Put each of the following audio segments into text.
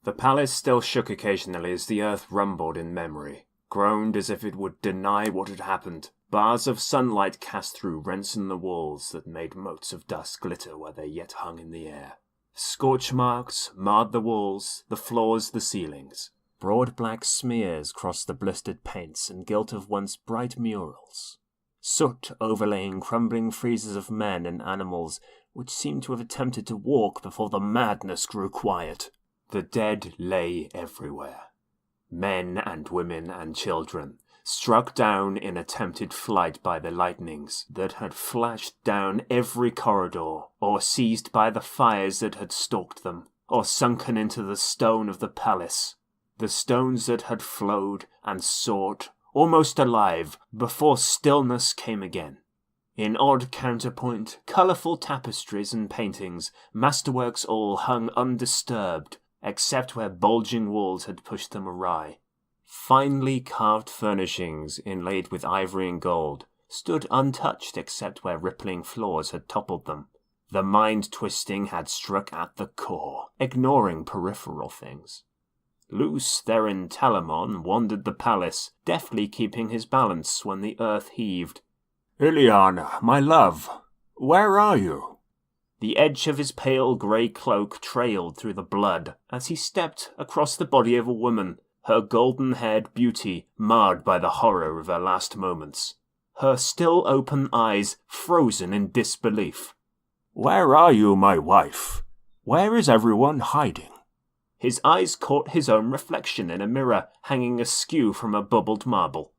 The palace still shook occasionally as the earth rumbled in memory, groaned as if it would deny what had happened. Bars of sunlight cast through rents in the walls that made motes of dust glitter where they yet hung in the air. Scorch marks marred the walls, the floors, the ceilings. Broad black smears crossed the blistered paints and gilt of once bright murals. Soot overlaying crumbling friezes of men and animals which seemed to have attempted to walk before the madness grew quiet. The dead lay everywhere. Men and women and children, struck down in attempted flight by the lightnings that had flashed down every corridor, or seized by the fires that had stalked them, or sunken into the stone of the palace. The stones that had flowed and sought, almost alive, before stillness came again. In odd counterpoint, colourful tapestries and paintings, masterworks all hung undisturbed, except where bulging walls had pushed them awry. Finely carved furnishings, inlaid with ivory and gold, stood untouched except where rippling floors had toppled them. The mind-twisting had struck at the core, ignoring peripheral things. Lews Therin Telamon wandered the palace, deftly keeping his balance when the earth heaved. "Ileana, my love, where are you?" The edge of his pale grey cloak trailed through the blood as he stepped across the body of a woman, her golden-haired beauty marred by the horror of her last moments, her still open eyes frozen in disbelief. "Where are you, my wife? Where is everyone hiding?" His eyes caught his own reflection in a mirror hanging askew from a bubbled marble.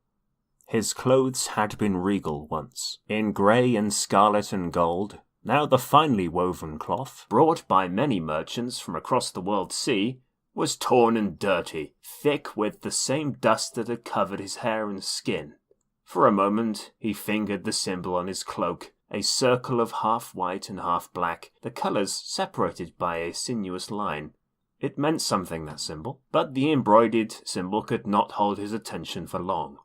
His clothes had been regal once, in grey and scarlet and gold. Now the finely woven cloth, brought by many merchants from across the world sea, was torn and dirty, thick with the same dust that had covered his hair and skin. For a moment he fingered the symbol on his cloak, a circle of half white and half black, the colours separated by a sinuous line. It meant something, that symbol, but the embroidered symbol could not hold his attention for long.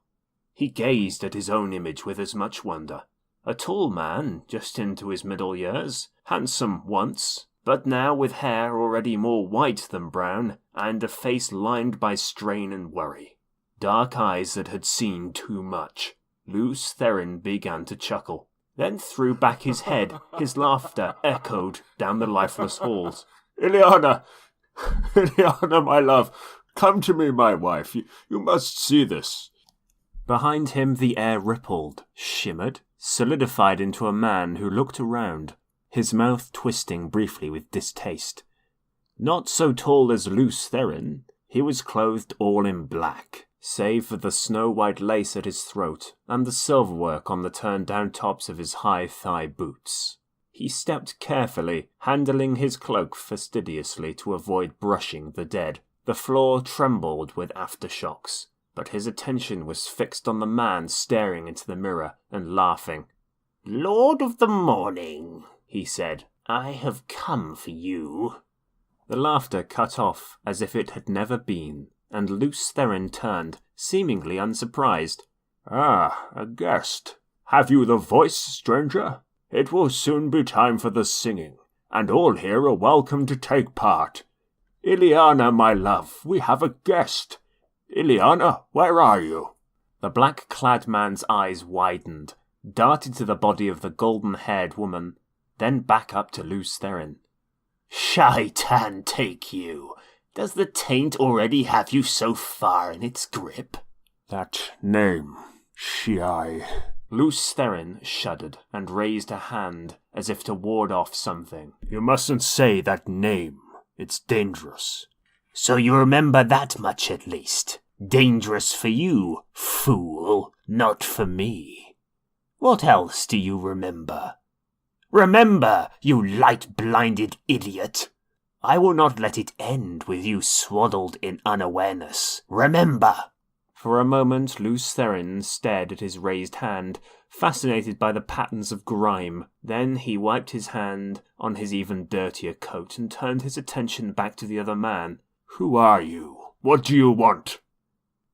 He gazed at his own image with as much wonder. A tall man, just into his middle years, handsome once, but now with hair already more white than brown, and a face lined by strain and worry. Dark eyes that had seen too much. Lews Therin began to chuckle, then threw back his head. His laughter echoed down the lifeless halls. "Ileana! Ileana, my love! Come to me, my wife. You must see this." Behind him the air rippled, shimmered, solidified into a man who looked around, his mouth twisting briefly with distaste. Not so tall as Lews Therin, he was clothed all in black, save for the snow-white lace at his throat and the silverwork on the turned-down tops of his high-thigh boots. He stepped carefully, handling his cloak fastidiously to avoid brushing the dead. The floor trembled with aftershocks, but his attention was fixed on the man staring into the mirror and laughing. "Lord of the Morning," he said, "I have come for you." The laughter cut off as if it had never been, and Lews Therin turned, seemingly unsurprised. "Ah, a guest. Have you the voice, stranger? It will soon be time for the singing, and all here are welcome to take part. Ileana, my love, we have a guest. Ileana, where are you?" The black-clad man's eyes widened, darted to the body of the golden-haired woman, then back up to Lews Therin. "Shaitan take you! Does the taint already have you so far in its grip?" "That name, Shai." Lews Therin shuddered and raised a hand as if to ward off something. "You mustn't say that name. It's dangerous." "So you remember that much at least. Dangerous for you, fool, not for me. What else do you remember? Remember, you light-blinded idiot! I will not let it end with you swaddled in unawareness. Remember!" For a moment, Lews Therin stared at his raised hand, fascinated by the patterns of grime. Then he wiped his hand on his even dirtier coat and turned his attention back to the other man. "Who are you? What do you want?"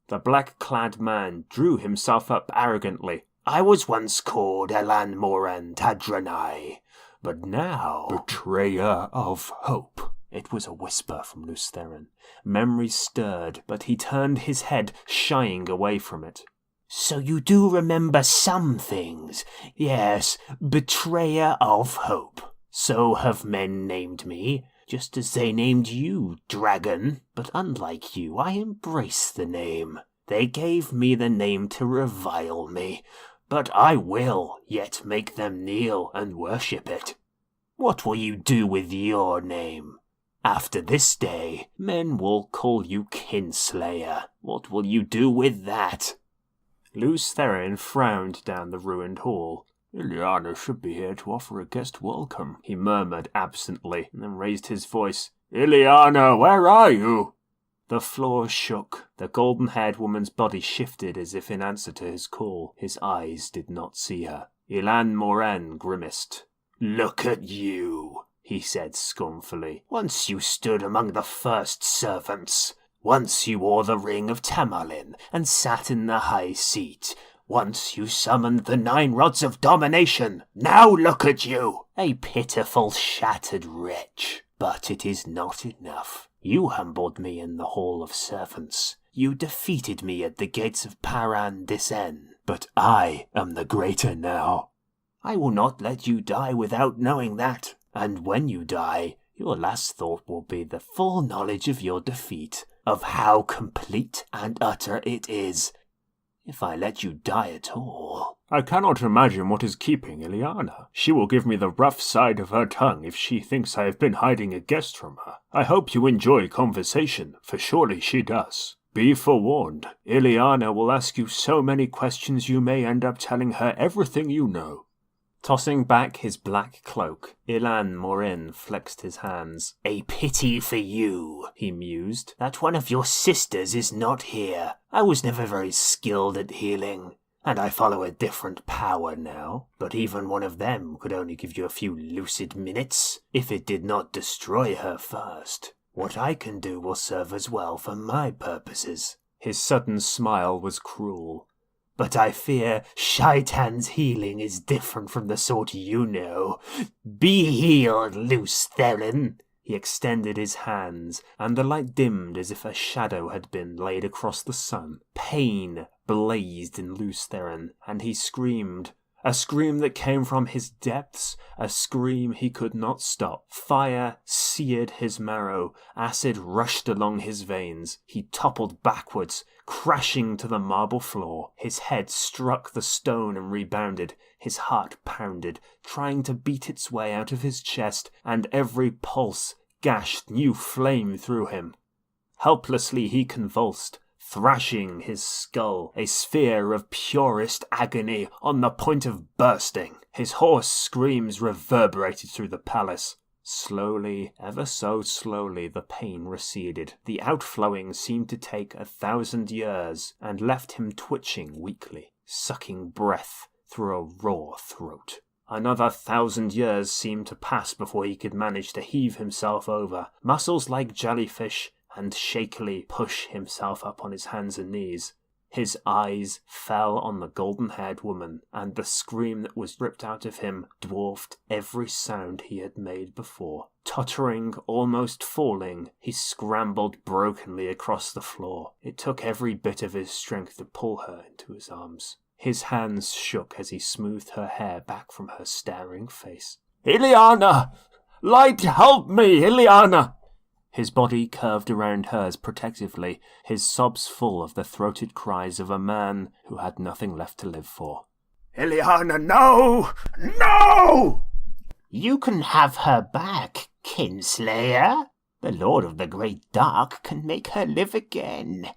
The black-clad man drew himself up arrogantly. "I was once called Elan Moran Tadranai, but now—" "Betrayer of hope," It was a whisper from Lews Therin. Memory stirred, but he turned his head, shying away from it. So you do remember some things? Yes, betrayer of hope. So have men named me, just as they named you, dragon. But unlike you, I embrace the name. They gave me the name to revile me, but I will yet make them kneel and worship it. What will you do with your name? After this day, men will call you Kinslayer. What will you do with that? Lews Therin frowned down the ruined hall. Ileana should be here to offer a guest welcome, He murmured absently, and then raised his voice. Ileana, where are you? The floor shook. The golden-haired woman's body shifted as if in answer to his call. His eyes did not see her. Ilan Moren grimaced. Look at you, he said scornfully. Once you stood among the first servants. Once you wore the ring of Tamerlane and sat in the high seat. Once you summoned the 9 rods of domination. Now look at you, a pitiful, shattered wretch. But it is not enough. You humbled me in the Hall of Servants. You defeated me at the gates of Paran-Disen. But I am the greater now. I will not let you die without knowing that. And when you die, your last thought will be the full knowledge of your defeat, of how complete and utter it is. If I let you die at all. I cannot imagine what is keeping Ileana. She will give me the rough side of her tongue if she thinks I have been hiding a guest from her. I hope you enjoy conversation, for surely she does. Be forewarned, Ileana will ask you so many questions you may end up telling her everything you know. Tossing back his black cloak, Ilan Morin flexed his hands. A pity for you, he mused, that one of your sisters is not here. I was never very skilled at healing, and I follow a different power now. But even one of them could only give you a few lucid minutes, if it did not destroy her first. What I can do will serve as well for my purposes. His sudden smile was cruel. But I fear Shaitan's healing is different from the sort you know. Be healed, Lews Therin. He extended his hands, and the light dimmed as if a shadow had been laid across the sun. Pain blazed in Lews Therin, and he screamed. A scream that came from his depths, a scream he could not stop. Fire seared his marrow, acid rushed along his veins. He toppled backwards, crashing to the marble floor. His head struck the stone and rebounded. His heart pounded, trying to beat its way out of his chest, and every pulse gashed new flame through him. Helplessly he convulsed, thrashing his skull, a sphere of purest agony on the point of bursting. His hoarse screams reverberated through the palace. Slowly, ever so slowly, the pain receded. The outflowing seemed to take 1,000 years, and left him twitching weakly, sucking breath through a raw throat. Another 1,000 years seemed to pass before he could manage to heave himself over, muscles like jellyfish, and shakily push himself up on his hands and knees. His eyes fell on the golden-haired woman, and the scream that was ripped out of him dwarfed every sound he had made before. Tottering, almost falling, he scrambled brokenly across the floor. It took every bit of his strength to pull her into his arms. His hands shook as he smoothed her hair back from her staring face. Ileana! Light, help me, Ileana! His body curved around hers protectively, his sobs full of the throated cries of a man who had nothing left to live for. Ileana, no! No! You can have her back, Kinslayer. The Lord of the Great Dark can make her live again.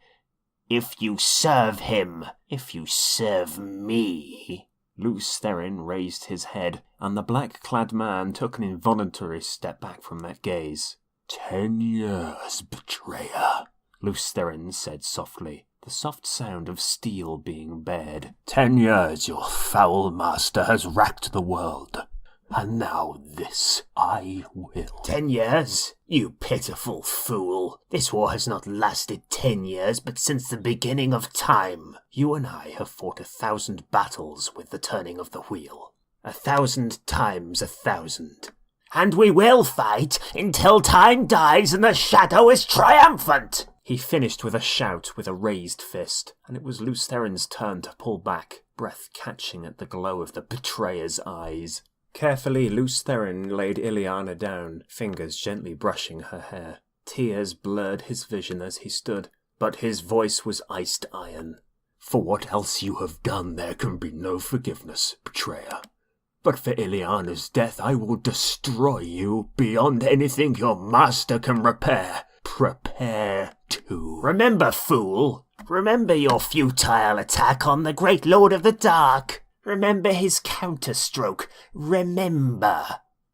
If you serve him, if you serve me. Lews Therin raised his head, and the black-clad man took an involuntary step back from that gaze. 10 years, betrayer, Lews Therin said softly, the soft sound of steel being bared. 10 years your foul master has racked the world, and now this I will. 10 years? You pitiful fool. This war has not lasted 10 years, but since the beginning of time. You and I have fought 1,000 battles with the turning of the wheel. 1,000 times 1,000. And we will fight until time dies and the shadow is triumphant! He finished with a shout with a raised fist, and it was Lews Therin's turn to pull back, breath catching at the glow of the betrayer's eyes. Carefully, Lews Therin laid Ileana down, fingers gently brushing her hair. Tears blurred his vision as he stood, but his voice was iced iron. For what else you have done there can be no forgiveness, betrayer. But for Ileana's death I will destroy you beyond anything your master can repair. Prepare to. Remember, fool. Remember your futile attack on the great Lord of the Dark. Remember his counterstroke. Remember.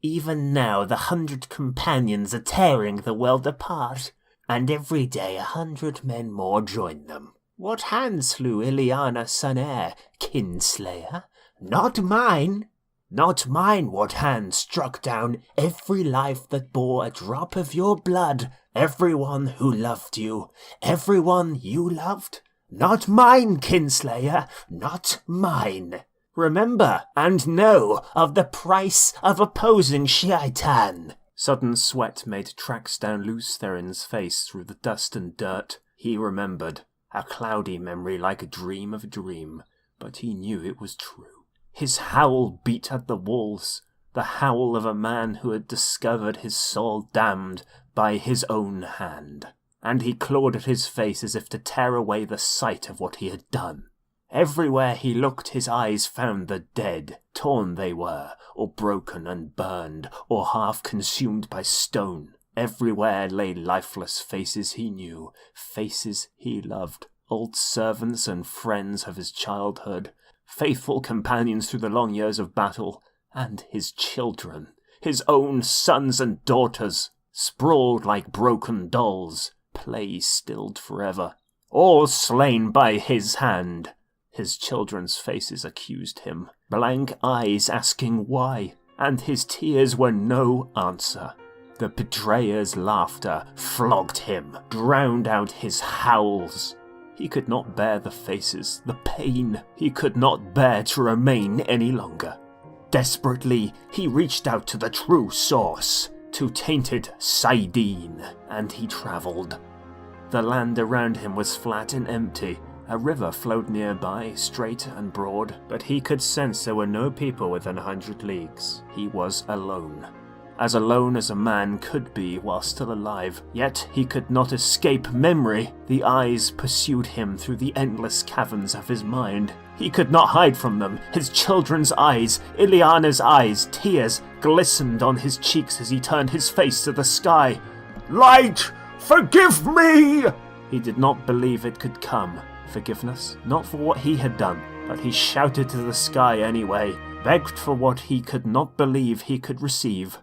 Even now the 100 companions are tearing the world apart, and every day 100 men more join them. What hand slew Ileana son heir, kinslayer? Not mine. Not mine what hand struck down every life that bore a drop of your blood, everyone who loved you, everyone you loved. Not mine, kinslayer, not mine. Remember and know of the price of opposing Shaitan. Sudden sweat made tracks down Lews Therin's face through the dust and dirt. He remembered, a cloudy memory like a dream of a dream, but he knew it was true. His howl beat at the walls, the howl of a man who had discovered his soul damned by his own hand, and he clawed at his face as if to tear away the sight of what he had done. Everywhere he looked his eyes found the dead, torn they were, or broken and burned, or half consumed by stone. Everywhere lay lifeless faces he knew, faces he loved, old servants and friends of his childhood, faithful companions through the long years of battle, and his children, his own sons and daughters, sprawled like broken dolls, play stilled forever, all slain by his hand. His children's faces accused him, blank eyes asking why, and his tears were no answer. The betrayer's laughter flogged him, drowned out his howls. He could not bear the faces, the pain. He could not bear to remain any longer. Desperately, he reached out to the true source, to tainted Sidene, and he travelled. The land around him was flat and empty. A river flowed nearby, straight and broad, but he could sense there were no people within 100 leagues. He was alone. As alone as a man could be while still alive, yet he could not escape memory. The eyes pursued him through the endless caverns of his mind. He could not hide from them. His children's eyes, Ileana's eyes, tears glistened on his cheeks as he turned his face to the sky. Light, forgive me! He did not believe it could come. Forgiveness, not for what he had done, but he shouted to the sky anyway, begged for what he could not believe he could receive.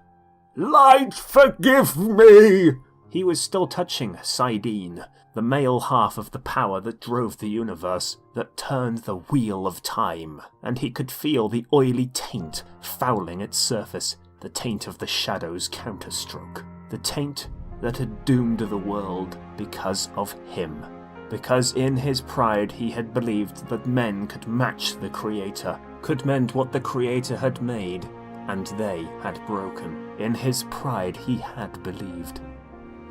Light, forgive me! He was still touching Sidene, the male half of the power that drove the universe, that turned the wheel of time, and he could feel the oily taint fouling its surface, the taint of the shadow's counterstroke, the taint that had doomed the world because of him. Because in his pride he had believed that men could match the Creator, could mend what the Creator had made, and they had broken. In his pride he had believed.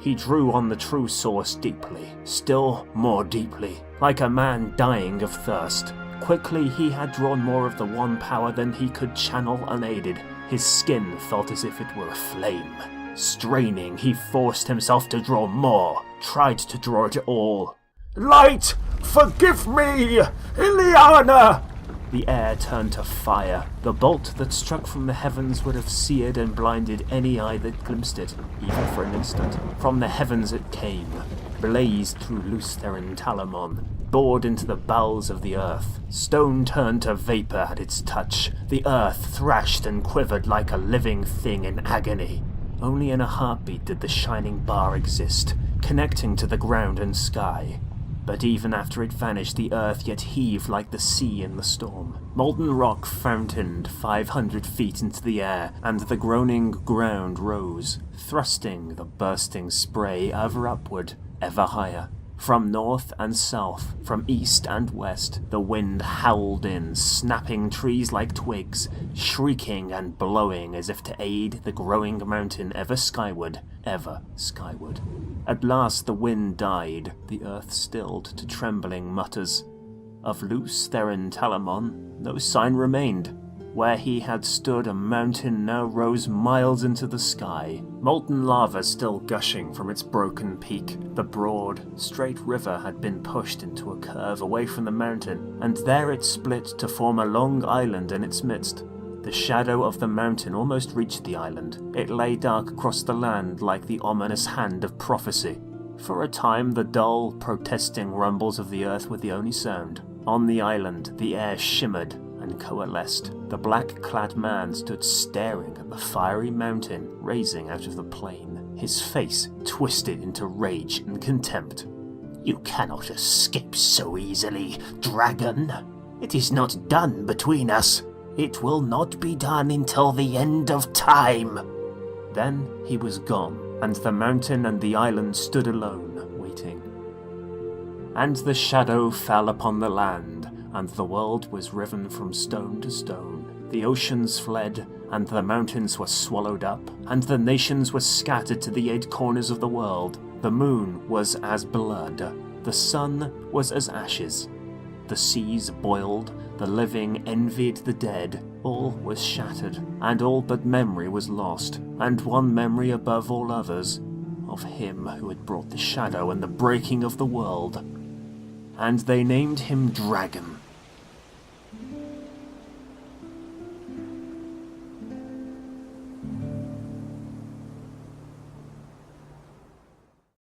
He drew on the true source deeply, still more deeply, like a man dying of thirst. Quickly he had drawn more of the one power than he could channel unaided. His skin felt as if it were aflame. Straining, he forced himself to draw more, tried to draw it all. Light, forgive me! Ileana! The air turned to fire. The bolt that struck from the heavens would have seared and blinded any eye that glimpsed it, even for an instant. From the heavens it came, blazed through Lews Therin Talamon, bored into the bowels of the earth. Stone turned to vapor at its touch. The earth thrashed and quivered like a living thing in agony. Only in a heartbeat did the shining bar exist, connecting to the ground and sky. But even after it vanished, the earth yet heaved like the sea in the storm. Molten rock fountained 500 feet into the air, and the groaning ground rose, thrusting the bursting spray ever upward, ever higher. From north and south, from east and west, the wind howled in, snapping trees like twigs, shrieking and blowing as if to aid the growing mountain ever skyward, ever skyward. At last the wind died, the earth stilled to trembling mutters. Of Lews Therin Talamon, no sign remained. Where he had stood, a mountain now rose miles into the sky, molten lava still gushing from its broken peak. The broad, straight river had been pushed into a curve away from the mountain, and there it split to form a long island in its midst. The shadow of the mountain almost reached the island. It lay dark across the land like the ominous hand of prophecy. For a time, the dull, protesting rumbles of the earth were the only sound. On the island, the air shimmered and coalesced. The black-clad man stood staring at the fiery mountain raising out of the plain, his face twisted into rage and contempt. "You cannot escape so easily, dragon. It is not done between us. It will not be done until the end of time." Then he was gone, and the mountain and the island stood alone, waiting. And the shadow fell upon the land, and the world was riven from stone to stone. The oceans fled, and the mountains were swallowed up, and the nations were scattered to the 8 corners of the world. The moon was as blood, the sun was as ashes. The seas boiled, the living envied the dead. All was shattered, and all but memory was lost, and one memory above all others, of him who had brought the shadow and the breaking of the world. And they named him Dragon,